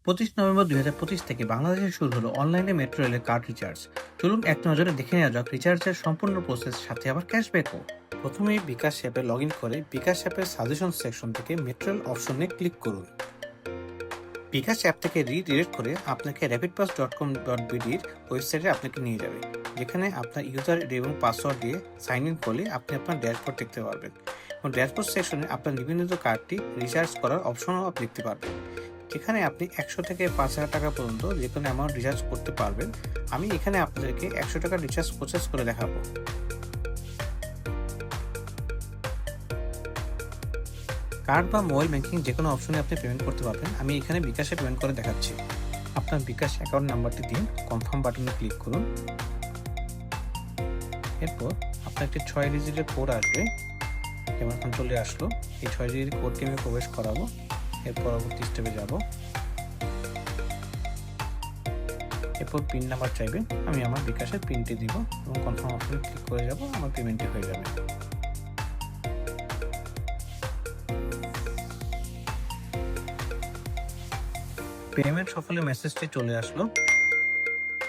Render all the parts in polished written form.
25 November 2025 থেকে বাংলাদেশে শুরু হলো অনলাইনে মেট্রো রেলের কার্ড রিচার্জ। চলুন এক নজরে দেখে নেওয়া যাক রিচার্জের সম্পূর্ণ প্রসেস, সাথে আবার ক্যাশব্যাকও। প্রথমেই বিকাশ অ্যাপে লগ ইন করে বিকাশ অ্যাপের সাজেশন সেকশন থেকে মেট্রো রেল অপশনে ক্লিক করুন। বিকাশ অ্যাপ থেকে রিডিরেক্ট করে আপনাকে rapidpass.com.bd ওয়েবসাইটে আপনাকে নিয়ে যাবে, যেখানে আপনার ইউজার আইডি এবং পাসওয়ার্ড দিয়ে সাইন ইন করলে আপনি আপনার ড্যাশবোর্ড দেখতে পারবেন। এবং ড্যাশবোর্ড সেকশনে আপনার নিবন্ধিত কার্ডটি রিচার্জ করার অপশনও আপনি দেখতে পারবেন, যেখানে আপনি 100 থেকে 5,000 টাকা পর্যন্ত যে কোনো অ্যামাউন্ট রিচার্জ করতে পারবেন। আমি এখানে আপনাদেরকে 100 টাকা রিচার্জ প্রসেস করে দেখাবো। কার্ড বা মোবাইল ব্যাংকিং যে কোনো অপশনে আপনি পেমেন্ট করতে পারবেন। আমি এখানে বিকাশে পেমেন্ট করে দেখাচ্ছি। আপনার বিকাশ অ্যাকাউন্ট নাম্বারটি দিন, কনফার্ম বাটনে ক্লিক করুন। এরপর আপনার একটি 6 ডিজিটের কোড আসবে, যেমন এখন চলে আসলো। এই 6 ডিজিটের কোডকে আমি প্রবেশ করাবো। এর পরবর্তী স্টেপে যাব। এরপর পিন নাম্বার চাইবে, আমি আমার বিকাশের পিনটি দিব এবং কনফার্ম অপশনে ক্লিক করে যাব। আমার পেমেন্টটি হয়ে যাবে। পেমেন্ট সফলের মেসেজটি চলে আসলো।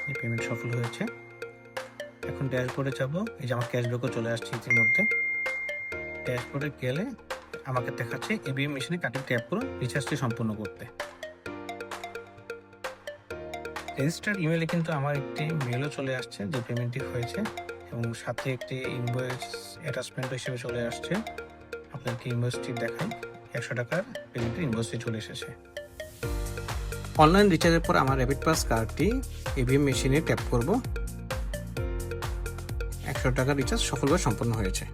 এই পেমেন্ট সফল হয়েছে। এখন ড্যাশবোর্ডে যাব। এই যে আমার ক্যাশব্যাকও চলে আসছে ইতিমধ্যে। ড্যাশবোর্ডে গেলে আমাকে দেখাচ্ছে এবিএম মেশিনে কার্ডটি ট্যাপ করুন রিচার্জটি সম্পূর্ণ করতে। রেজিস্টার্ড ইমেলে কিন্তু আমার একটি মেলও চলে আসছে যে পেমেন্টটি হয়েছে, এবং সাথে একটি ইনভয়েস অ্যাটাচমেন্ট হিসেবে চলে আসছে। আপনাকে ইনভয়েসটি দেখাই। 100 টাকার পেমেন্টের ইনভয়েসটি চলে এসেছে। অনলাইন রিচার্জের পর আমার র্যাপিড কার্ডটি এবিএম মেশিনে ট্যাপ করব। 100 টাকার রিচার্জ সফলভাবে সম্পন্ন হয়েছে।